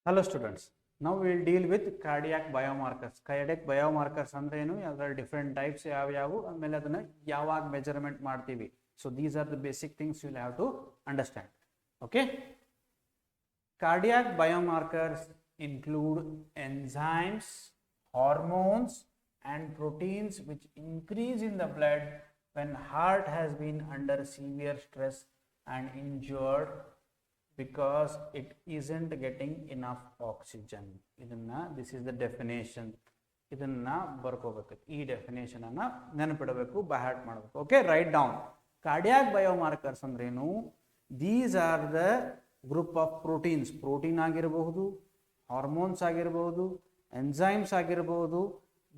Hello students. Now we will deal with cardiac biomarkers. Cardiac biomarkers ಅಂದ್ರೆ ಏನು, ಅದರ different types ಯಾವ್ಯಾವು, ಆಮೇಲೆ ಅದನ್ನ ಯಾವಾಗ ಮೆಜರ್ಮೆಂಟ್ ಮಾಡ್ತೀವಿ. So these are the basic things you will have to understand. Okay. Cardiac biomarkers include enzymes, hormones and proteins which increase in the blood when heart has been under severe stress and injured because it isn't getting enough oxygen. This is the definition. ಇದನ್ನ ಬರ್ಕೋಬೇಕು. ಈ definition ಅನ್ನ ನೆನಪಿಡಬೇಕು, by heart ಮಾಡಬೇಕು. Okay, write down. Cardiac biomarkers ಅಂದ್ರೇನು? These are the group of proteins. Protein ಆಗಿರಬಹುದು, hormones ಆಗಿರಬಹುದು, enzymes ಆಗಿರಬಹುದು.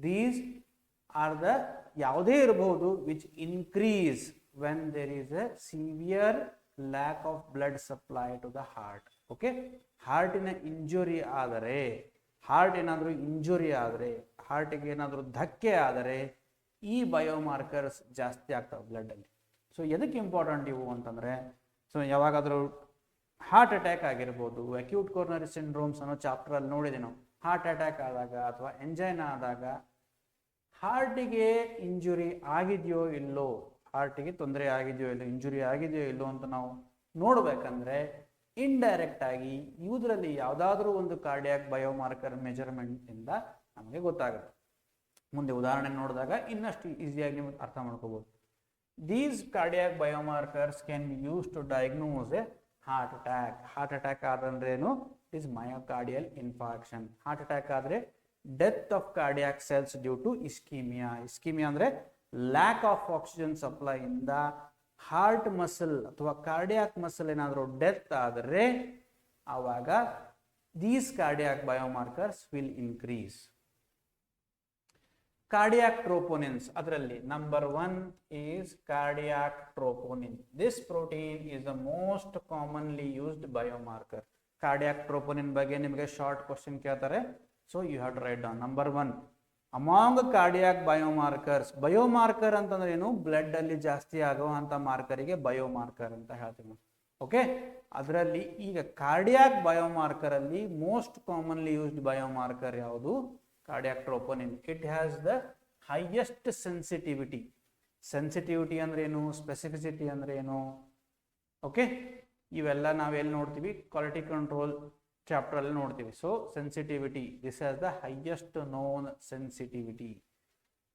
These are the ಯಾವುದೇ ಇರಬಹುದು which increase when there is a severe lack of blood supply to the heart. Okay, ಹಾರ್ಟಿನ injury ಆದರೆ, heart ಏನಾದರೂ injury ಆದರೆ, ಹಾರ್ಟಿಗೆ ಏನಾದರೂ ಧಕ್ಕೆ ಆದರೆ ಈ ಬಯೋಮಾರ್ಕರ್ಸ್ ಜಾಸ್ತಿ ಆಗ್ತವೆ ಬ್ಲಡ್ ಅಲ್ಲಿ. ಸೊ ಎದಕ್ಕೆ ಇಂಪಾರ್ಟೆಂಟ್ ಇವು ಅಂತಂದ್ರೆ, ಸೊ ಯಾವಾಗಾದರೂ ಹಾರ್ಟ್ ಅಟ್ಯಾಕ್ ಆಗಿರ್ಬೋದು, ಅಕ್ಯೂಟ್ ಕೊರೋನರಿ ಸಿಂಡ್ರೋಮ್ಸ್ ಅನ್ನೋ ಚಾಪ್ಟರ್ ಅಲ್ಲಿ ನೋಡಿದೆ ನಾವು. ಹಾರ್ಟ್ ಅಟ್ಯಾಕ್ ಆದಾಗ ಅಥವಾ ಎಂಜೈನ್ ಆದಾಗ ಹಾರ್ಟಿಗೆ ಇಂಜುರಿ ಆಗಿದೆಯೋ ಇಲ್ಲೋ, ಹಾರ್ಟಿಗೆ ತೊಂದರೆ ಆಗಿದೆಯೋ ಇಲ್ಲೋ, ಇಂಜುರಿ ಆಗಿದೆಯೋ ಇಲ್ಲೋ ಅಂತ ನಾವು ನೋಡ್ಬೇಕಂದ್ರೆ ಇಂಡೈರೆಕ್ಟ್ ಆಗಿ ಇವುದರಲ್ಲಿ ಯಾವುದಾದ್ರೂ ಒಂದು ಕಾರ್ಡಿಯಾಕ್ ಬಯೋಮಾರ್ಕರ್ ಮೆಜರ್ಮೆಂಟ್ ಇಂದ ನಮಗೆ ಗೊತ್ತಾಗುತ್ತೆ. ಮುಂದೆ ಉದಾಹರಣೆ ನೋಡಿದಾಗ ಇನ್ನಷ್ಟು ಈಸಿಯಾಗಿ ನೀವು ಅರ್ಥ ಮಾಡ್ಕೋಬಹುದು. These cardiac biomarkers can be use to diagnose a heart attack. Heart attack ಆದಂದ್ರೇನು? It is myocardial infarction. Heart attack ಆದ್ರೆ death of cardiac cells due to ischaemia. Ischaemia ಅಂದ್ರೆ ಲ್ಯಾಕ್ ಆಫ್ ಆಕ್ಸಿಜನ್ ಸಪ್ಲೈ ಇಂದ heart muscle ಅಥವಾ cardiac muscle ಏನಾದರೂ death ಆದರೆ ಆವಾಗ these cardiac biomarkers will increase. Cardiac troponins, ಅದರಲ್ಲಿ number 1 is cardiac troponin. This protein is the most commonly used biomarker. Cardiac troponin ಬಗ್ಗೆ ನಿಮಗೆ short question ಕೇಳ್ತಾರೆ, so you have to write down. Number 1 among cardiac biomarkers. Biomarker ಅಂತಂದ್ರೆ ಏನು? Blood ಅಲ್ಲಿ ಜಾಸ್ತಿ ಆಗುವಂತ ಮಾರ್ಕರಿಗೆ biomarker ಅಂತ ಹೇಳ್ತೀವಿ. ಓಕೆ, ಅದರಲ್ಲಿ ಈಗ ಕಾರ್ಡಿಯಾಕ್ ಬಯೋಮಾರ್ಕರ್ ಅಲ್ಲಿ ಮೋಸ್ಟ್ ಕಾಮನ್ಲಿ ಯೂಸ್ಡ್ ಬಯೋಮಾರ್ಕರ್ ಯಾವುದು? Cardiac troponin. It has the highest sensitivity. Sensitivity ಅಂದ್ರೆ ಏನು? ಸ್ಪೆಸಿಫಿಸಿಟಿ ಅಂದ್ರೆ ಏನು? ಓಕೆ, ಇವೆಲ್ಲ ನಾವೆಲ್ಲಿ ನೋಡ್ತೀವಿ? ಕ್ವಾಲಿಟಿ ಕಂಟ್ರೋಲ್ ಚಾಪ್ಟರ್ ಅಲ್ಲಿ ನೋಡ್ತೀವಿ. So sensitivity, this has the highest known sensitivity.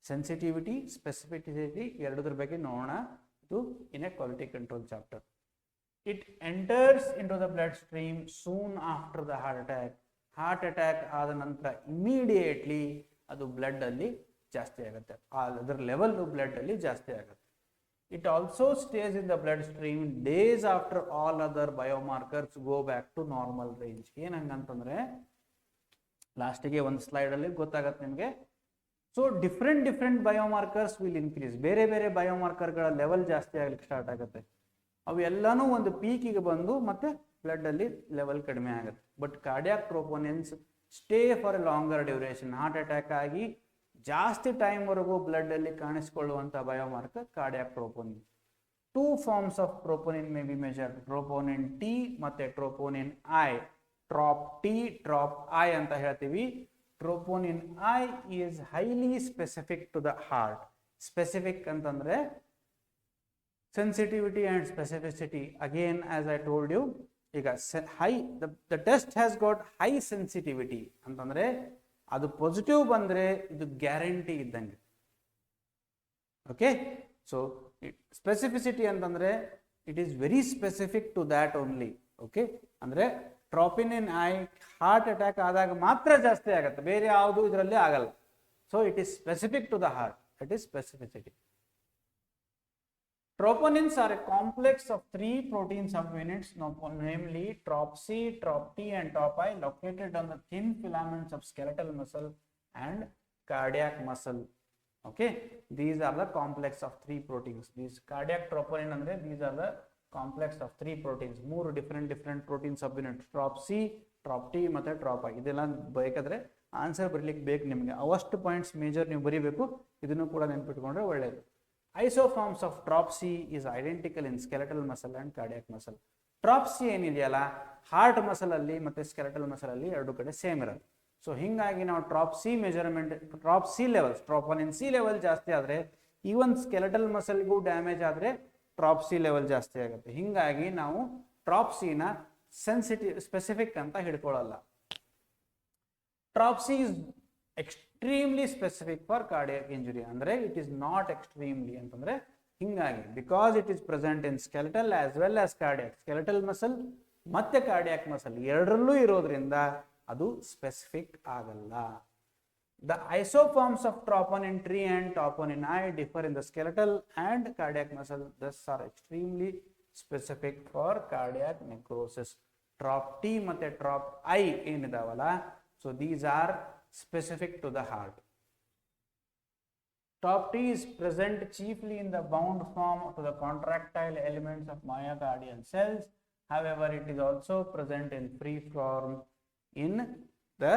Sensitivity, specificity ಎರಡದ್ರ ಬಗ್ಗೆ ನೋಡೋಣ. ಇದು in a quality control chapter. It enters into the bloodstream soon after the heart attack. Heart attack ಆದ ನಂತರ immediately ಅದು blood ಅಲ್ಲಿ ಜಾಸ್ತಿ ಆಗುತ್ತೆ, ಅದರ ಲೆವೆಲ್ ಬ್ಲಡ್ ಅಲ್ಲಿ ಜಾಸ್ತಿ ಆಗುತ್ತೆ. It also stays in the bloodstream days after all other biomarkers go back to normal range. ಏನಂತಂದ್ರೆ ಲಾಸ್ಟಿಗೆ ಒಂದು ಸ್ಲೈಡ್ ಅಲ್ಲಿ ಗೊತ್ತಾಗತ್ತೆ ನಿಮಗೆ. So different biomarkers will increase. ಬೇರೆ ಬೇರೆ ಬಯೋಮಾರ್ಕರ್ಗಳ ಲೆವೆಲ್ ಜಾಸ್ತಿ ಆಗ್ಲಿಕ್ಕೆ ಸ್ಟಾರ್ಟ್ ಆಗುತ್ತೆ. ಅವು ಎಲ್ಲಾನು ಒಂದು ಪೀಕಿಗೆ ಬಂದು ಮತ್ತೆ ಬ್ಲಡ್ ಅಲ್ಲಿ ಲೆವೆಲ್ ಕಡಿಮೆ ಆಗುತ್ತೆ. But cardiac troponins stay for a longer duration. Heart attack ಆಗಿ ಜಾಸ್ತಿ ಟೈಮ್ ವರೆಗೂ ಬ್ಲಡ್ ಅಲ್ಲಿ ಕಾಣಿಸಿಕೊಳ್ಳುವಂತ biomarker cardiac troponin. 2 forms of troponin may be measured. Troponin T ಮತ್ತೆ troponin I. Trop T, trop I ಅಂತ ಹೇಳ್ತೀವಿ. Troponin I is highly specific to the heart. Specific ಅಂತಂದ್ರೆ sensitivity and specificity. Again as I told you, ಈಗ high the test has got high sensitivity ಅಂತಂದ್ರೆ ಅದು positive ಬಂದ್ರೆ ಇದು guarantee ಇದ್ದಂಗೆ. Okay, so specificity ಅಂತಂದ್ರೆ it is very specific to that only. Okay, ಅಂದ್ರೆ troponin I heart attack ಆದಾಗ ಮಾತ್ರ ಜಾಸ್ತಿ ಆಗುತ್ತೆ, ಬೇರೆ ಯಾವುದು ಇದರಲ್ಲಿ ಆಗಲ್ಲ. So it is specific to the heart. It is specificity. Troponins are a complex of 3 protein subunits, namely TROP-C, TROP-T and TROP-I, located on the thin filaments of skeletal muscle and cardiac muscle. Okay, these are the complex of 3 proteins. These cardiac troponin andre, these are the complex of 3 proteins. 3 different protein subunits, TROP-C, TROP-T ಮತ್ತೆ TROP-I. ಇದೆಲ್ಲ ಬೇಕಾದ್ರೆ answer ಬರಲಿಕ್ಕೆ ಬೇಕು ನಿಮಗೆ. ಅವಷ್ಟು points major ನೀವು ಬರೀಬೇಕು. ಇದನ್ನು ಕೂಡ ನೆನಪಿಟ್ಕೊಂಡ್ರೆ ಒಳ್ಳೆಯದು. Isoforms of TROP-C is identical in skeletal muscle and cardiac muscle. Trap C ಏನಿದೆಯಲ್ಲ ಹಾರ್ಟ್ ಮಸಲ್ ಅಲ್ಲಿ ಮತ್ತೆ ಸ್ಕೆಲೆಟಲ್ ಮಸಲ್ ಅಲ್ಲಿ ಎರಡು ಕಡೆ ಸೇಮ್ ಇರುತ್ತೆ. ಸೊ ಹಿಂಗಾಗಿ ನಾವು trop C measurement, trop C levels, troponin C level ಜಾಸ್ತಿ ಆದ್ರೆ ಈವನ್ ಸ್ಕೆಲೆಟಲ್ ಮಸಲ್ಗೂ ಡ್ಯಾಮೇಜ್ ಆದ್ರೆ ಟ್ರಾಪ್ ಸಿ ಲೆವೆಲ್ ಜಾಸ್ತಿ ಆಗುತ್ತೆ. ಹಿಂಗಾಗಿ ನಾವು ಟ್ರಾಪ್ ಸಿ ನ ಸೆನ್ಸಿಟಿವ್ ಸ್ಪೆಸಿಫಿಕ್ ಅಂತ ಹಿಡ್ಕೊಳ್ಳಲ್ಲ. Trop C is extremely specific for cardiac injury. ಅಂದ್ರೆ ಇಟ್ ಇಸ್ ನಾಟ್ ಎಕ್ಸ್ಟ್ರೀಮ್ಲಿ ಅಂತಂದ್ರೆ ಹಿಂಗಾಗಿ because it is present in skeletal as well as cardiac, skeletal muscle ಮತ್ತೆ ಕಾರ್ಡಿಯಾಕ್ ಮಸಲ್ ಎರಡರಲ್ಲೂ ಇರೋದ್ರಿಂದ ಅದು ಸ್ಪೆಸಿಫಿಕ್ ಆಗಲ್ಲ. The isoforms of troponin III and troponin I differ in the skeletal and cardiac muscle, thus are extremely specific for cardiac necrosis. Trop T ಮತ್ತೆ trop I ಏನಿದಾವಲ್ಲ, so these are specific to the heart. Trop T is present chiefly in the bound form to the contractile elements of myocardial cells. However, it is also present in free form in the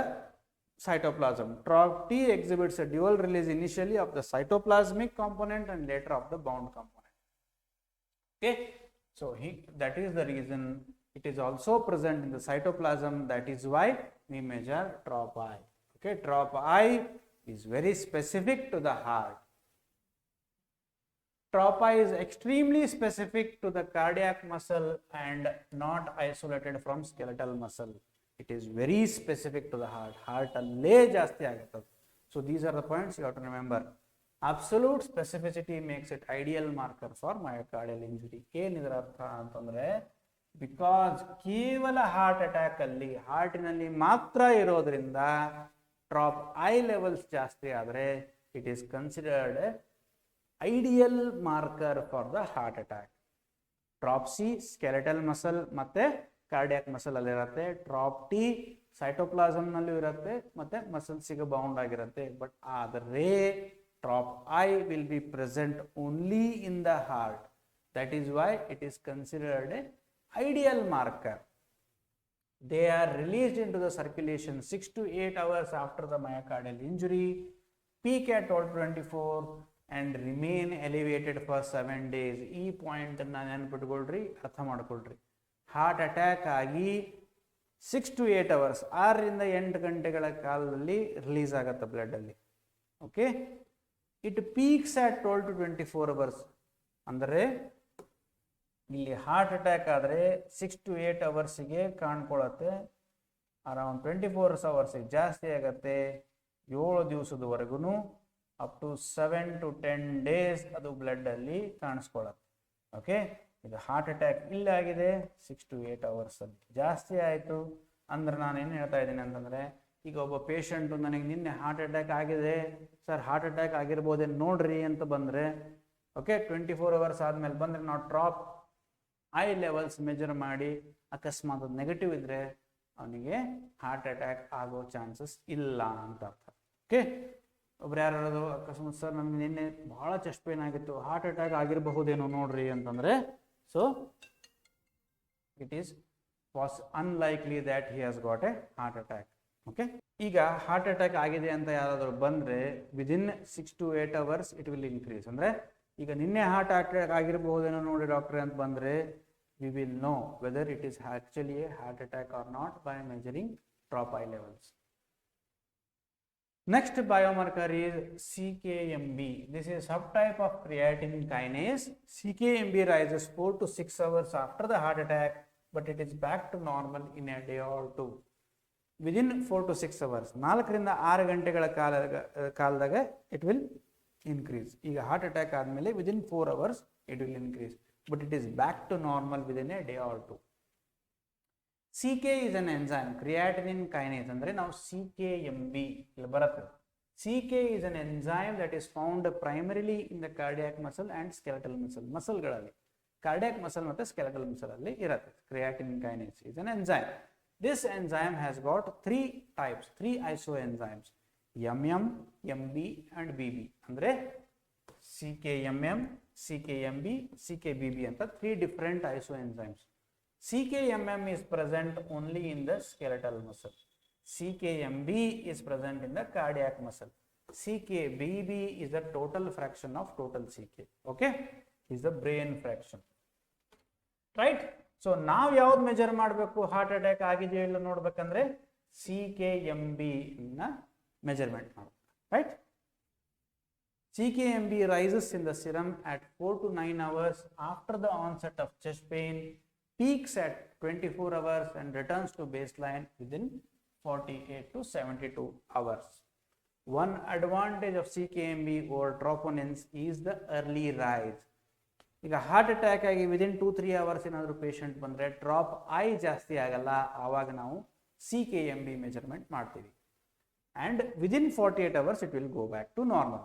cytoplasm. Trop T exhibits a dual release initially of the cytoplasmic component and later of the bound component. Okay, so that is the reason it is also present in the cytoplasm. That is why we measure trop I. Okay, trop I is very specific to the heart. Trop I is extremely specific to the cardiac muscle and not isolated from skeletal muscle. It is very specific to the heart. Heart allೇ ಜಾಸ್ತಿ ಆಗುತ್ತೆ. So these are the points you have to remember. Absolute specificity makes it ideal marker for myocardial injury. ಏನಿದರ ಅರ್ಥ ಅಂತಂದ್ರೆ because ಕೇವಲ heart attack ಅಲ್ಲಿ ಹಾರ್ಟಿನಲ್ಲಿ ಮಾತ್ರ ಇರೋದ್ರಿಂದ trap I levels ಜಾಸ್ತಿ ಆದರೆ it is considered ideal marker for the heart attack. Trap C skeletal muscle ಮತ್ತೆ cardiac muscle ಅಲ್ಲಿ ಇರುತ್ತೆ, ಟ್ರಾಪ್ ಟಿ ಸೈಟೋಪ್ಲಾಸಮ್ ನಲ್ಲೂ ಇರುತ್ತೆ ಮತ್ತೆ ಮಸಲ್ಸಿಗೆ ಬೌಂಡ್ ಆಗಿರುತ್ತೆ. ಬಟ್ ಆದರೆ trap I will be present only in the heart. That is why it is considered A ideal marker. They are released into the circulation 6 to 8 hours after the myocardial injury, peak at 12:24 and remain elevated for 7 days. ಈ point ನೆನಪಿಟ್ಕೊಳ್ರಿ, ಅರ್ಥ ಮಾಡ್ಕೊಳ್ರಿ. Heart attack ಆಗಿ 6 to 8 hours 6 ರಿಂದ 8 ಗಂಟೆಗಳ ಕಾಲದಲ್ಲಿ release ಆಗುತ್ತೆ blood ಅಲ್ಲಿ. Okay, it peaks at 12 to 24 hours. ಅಂದರೆ ಇಲ್ಲಿ ಹಾರ್ಟ್ ಅಟ್ಯಾಕ್ ಆದರೆ 6 to 8 ಅವರ್ಸಿಗೆ ಕಾಣ್ಕೊಳ್ಳುತ್ತೆ, ಅರೌಂಡ್ 24 ಅವರ್ಸಿಗೆ ಜಾಸ್ತಿ ಆಗತ್ತೆ, 7 ದಿವಸದವರೆಗೂ ಅಪ್ ಟು 7 to 10 days ಅದು ಬ್ಲಡ್ ಅಲ್ಲಿ ಕಾಣಿಸ್ಕೊಳ್ಳುತ್ತೆ. ಓಕೆ, ಇದು ಹಾರ್ಟ್ ಅಟ್ಯಾಕ್ ಇಲ್ಲಾಗಿದೆ 6 to 8 hours ಅಲ್ಲಿ ಜಾಸ್ತಿ ಆಯಿತು ಅಂದ್ರೆ ನಾನು ಏನು ಹೇಳ್ತಾ ಇದ್ದೀನಿ ಅಂತಂದರೆ, ಈಗ ಒಬ್ಬ ಪೇಷಂಟು ನನಗೆ ನಿನ್ನೆ ಹಾರ್ಟ್ ಅಟ್ಯಾಕ್ ಆಗಿದೆ ಸರ್, ಹಾರ್ಟ್ ಅಟ್ಯಾಕ್ ಆಗಿರ್ಬೋದೇ ನೋಡ್ರಿ ಅಂತ ಬಂದರೆ, ಓಕೆ 24 hours ಆದಮೇಲೆ ಬಂದರೆ ನಾವು ಟ್ರಾಪ್ ಐ ಲೆವೆಲ್ಸ್ ಮೆಜರ್ ಮಾಡಿ ಅಕಸ್ಮಾತ್ ನೆಗೆಟಿವ್ ಇದ್ದರೆ ಅವನಿಗೆ ಹಾರ್ಟ್ ಅಟ್ಯಾಕ್ ಆಗೋ ಚಾನ್ಸಸ್ ಇಲ್ಲ ಅಂತ ಅರ್ಥ. ಓಕೆ, ಒಬ್ರು ಯಾರು ಹೇಳೋದು ಅಕಸ್ಮಾತ್ ಸರ್ ನಮ್ಗೆ ನಿನ್ನೆ ಭಾಳ ಚೆಸ್ಟ್ ಪೇನ್ ಆಗಿತ್ತು, ಹಾರ್ಟ್ ಅಟ್ಯಾಕ್ ಆಗಿರಬಹುದೇನೋ ನೋಡ್ರಿ ಅಂತಂದರೆ, so it is unlikely that he has got A heart attack. Okay, ಈಗ ಹಾರ್ಟ್ ಅಟ್ಯಾಕ್ ಆಗಿದೆ ಅಂತ ಯಾರಾದರೂ ಬಂದರೆ within 6 to 8 hours it will increase. ಅಂದರೆ ಈಗ ನಿನ್ನೆ ಹಾರ್ಟ್ ಅಟ್ಯಾಕ್ ಆಗಿರಬಹುದೇನೋ ನೋಡಿ ಡಾಕ್ಟ್ರೆ ಅಂತ ಬಂದರೆ we will know whether it is actually a heart attack or not by measuring trop I levels. Next biomarker is CKMB. This is subtype of creatine kinase. CKMB rises 4 to 6 hours after the heart attack, but it is back to normal in a day or two. Within 4 to 6 hours, 4 ರಿಂದ 6 ಗಂಟೆಗಳ ಕಾಲದಾಗ it will increase. ಈಗ heart attack ಆದಮೇಲೆ within 4 hours it will increase, but it is back to normal within a day or two. CK is an enzyme, creatinine kinase. ಅಂದರೆ ನಾವು CKMB ಇಲ್ಲಿ ಬರುತ್ತೆ. CK is an enzyme that is found primarily in the cardiac muscle and skeletal muscle. ಮಸಲ್ಗಳಲ್ಲಿ cardiac muscle ಮತ್ತು skeletal muscle ಅಲ್ಲಿ ಇರುತ್ತೆ. creatinine kinase is an enzyme. This enzyme has got 3 types, 3 isoenzymes, MM, MB and BB. ಅಂದರೆ CKMM, CKMB, CKBB ಅಂತ 3 different isoenzymes. CKMM is present only in the skeletal muscle. CKMB is present in the cardiac muscle. CKBB is the total fraction of total CK. Okay, is the brain fraction. Right? So ನಾವು ಯಾವ್ದು measure ಮಾಡಬೇಕು, heart attack ಆಗಿದೆಯೋ ಇಲ್ಲ ನೋಡ್ಬೇಕಂದ್ರೆ CKMB measurement ಮಾಡಬೇಕು, right. CKMB rises in the serum at 4 to 9 hours after the onset of chest pain, peaks at 24 hours and returns to baseline within 48 to 72 hours. One advantage of CKMB over troponins is the early rise. ಈಗ heart attack ಆಗಿ within 2-3 hours ಏನಾದರೂ patient ಬಂದರೆ trop I ಜಾಸ್ತಿ ಆಗಲ್ಲ, ಆವಾಗ ನಾವು CKMB measurement ಮಾಡ್ತೀವಿ. And within 48 hours it will go back to normal.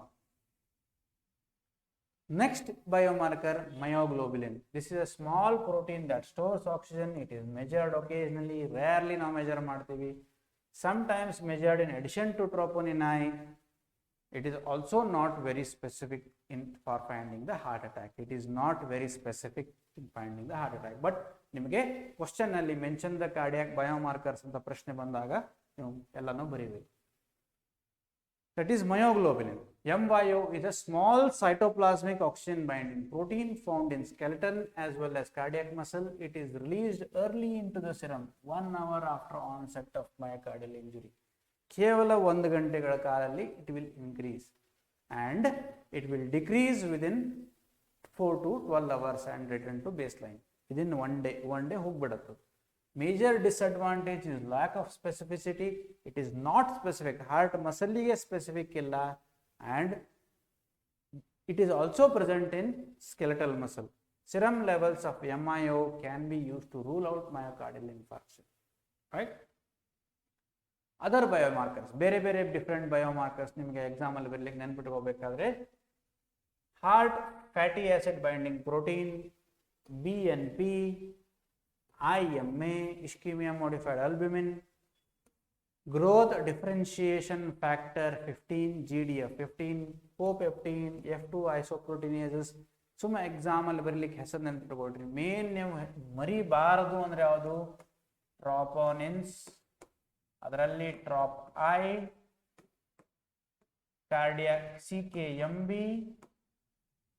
Next biomarker, myoglobulin. This is a small protein that stores oxygen. It is measured occasionally, rarely ನಾವು measure ಮಾಡ್ತೀವಿ. Sometimes measured in addition to troponin I. It is also not very specific for finding the heart attack. It is not very specific in finding the heart attack. But ನಿಮಗೆ question ಅಲ್ಲಿ mention the cardiac biomarkers ಅಂತ ಪ್ರಶ್ನೆ ಬಂದಾಗ ನೀವು ಎಲ್ಲಾನು ಬರೀಬೇಕು. That is myoglobulin. MYO is a small cytoplasmic oxygen binding protein found in skeleton as well as cardiac muscle. It is released early into the serum 1 hour after onset of myocardial injury. ಕೇವಲ 1 ಗಂಟೆಗಳ ಕಾಲದಲ್ಲಿ it will increase and it will decrease within 4 to 12 hours and return to baseline within one day ಹೋಗ್ಬಿಡುತ್ತೆ. Major disadvantage is lack of specificity. It is not specific. Heart muscle ಗೆ specific ಇಲ್ಲ and it is also present in skeletal muscle. Serum levels of MIO can be used to rule out myocardial infarction. Right? Other biomarkers, ಬೇರೆ different biomarkers ನಿಮಗೆ exam ಅಲ್ಲಿ ಬರಲಿಕ್ಕೆ ನೆನಪಿಟ್ಕೋಬೇಕಾದ್ರೆ heart fatty acid binding protein, BNP, IMA, ischemia modified albumin, growth differentiation factor 15, GDF15, popeptin, F2 isoproteinases. ಸುಮ್ಮನೆ exam ಅಲ್ಲಿ ಬರಲಿಕ್ಕೆ ಹೆಸರು ನೆನಪಿಟ್ಕೊಳ್ರಿ. Main ನೀವು ಮರಿಬಾರದು ಅಂದ್ರೆ ಯಾವುದು, ಟ್ರೋಪೋನಿನ್ಸ್, ಅದರಲ್ಲಿ trap I, cardiac CKMB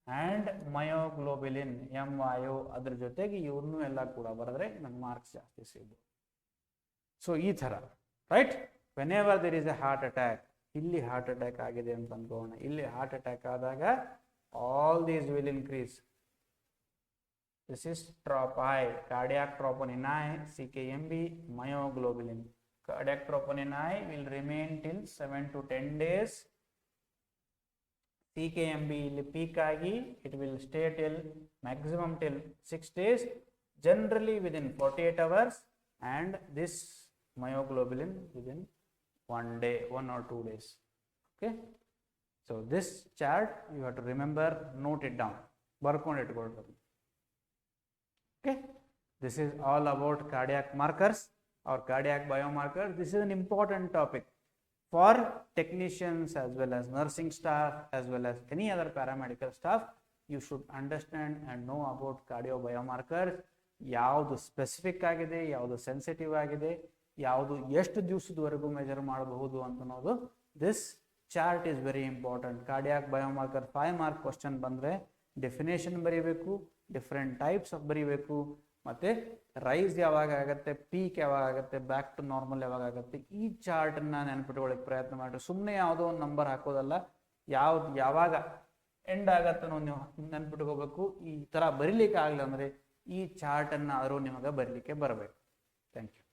and myoglobulin MYO. ಅದ್ರ ಜೊತೆಗೆ ಇವ್ರನ್ನೂ ಎಲ್ಲ ಕೂಡ ಬರೆದ್ರೆ ನಮ್ಗೆ ಮಾರ್ಕ್ಸ್ ಜಾಸ್ತಿ ಸಿಗ್ಬೋದು. ಸೊ ಈ ಥರ, right. Whenever there is a heart attack, ಇಲ್ಲಿ ಹಾರ್ಟ್ ಅಟ್ಯಾಕ್ ಆಗಿದೆ ಅಂತ ಅನ್ಕೋಣ, ಇಲ್ಲಿ ಹಾರ್ಟ್ ಅಟ್ಯಾಕ್ ಆದಾಗ all these will increase. This is trop I, cardiac troponin I, CKMB, myoglobulin. Cardiac troponin I will remain till 7 to 10 days. CKMB ಇಲ್ಲಿ peak ಆಗಿ it will stay till maximum till 6 days, generally within 48 hours, and this myoglobulin within 1 day, 1 or 2 days. Okay, so this chart you have to remember, note it down, ಬರ್ಕೊಂಡು ಇಟ್ಕೊಳ್ಬೇಕು. Okay, this is all about cardiac markers or cardiac biomarkers. This is an important topic for technicians as well as nursing staff as well as any other paramedical staff. You should understand and know about cardio biomarkers. ಯಾವುದು specific ಆಗಿದೆ, ಯಾವುದು sensitive ಆಗಿದೆ, ಯಾವುದು ಎಷ್ಟು ದಿವಸದವರೆಗೂ measure ಮಾಡಬಹುದು ಅಂತ ಅನ್ನೋದು. This chart is very important. Cardiac biomarker 5 mark question ಬಂದರೆ ಡೆಫಿನೇಷನ್ ಬರೀಬೇಕು, ಡಿಫ್ರೆಂಟ್ ಟೈಪ್ಸ್ ಆಫ್ ಬರೀಬೇಕು, ಮತ್ತು ರೈಸ್ ಯಾವಾಗ ಆಗುತ್ತೆ, ಪೀಕ್ ಯಾವಾಗ ಆಗುತ್ತೆ, ಬ್ಯಾಕ್ ಟು ನಾರ್ಮಲ್ ಯಾವಾಗ ಆಗುತ್ತೆ, ಈ ಚಾರ್ಟನ್ನು ನೆನಪಿಟ್ಕೊಳ್ಳೋಕೆ ಪ್ರಯತ್ನ ಮಾಡಿರಿ. ಸುಮ್ಮನೆ ಯಾವುದೋ ಒಂದು ನಂಬರ್ ಹಾಕೋದಲ್ಲ, ಯಾವಾಗ ಎಂಡ್ ಆಗತ್ತೆ ಅನ್ನೋ ನೀವು ನೆನಪಿಟ್ಕೋಬೇಕು. ಈ ಥರ ಬರೀಲಿಕ್ಕೆ ಆಗಲಿಲ್ಲ ಅಂದರೆ ಈ ಚಾರ್ಟನ್ನು ಆದರೂ ನಿಮಗೆ ಬರಲಿಕ್ಕೆ ಬರಬೇಕು. Thank you.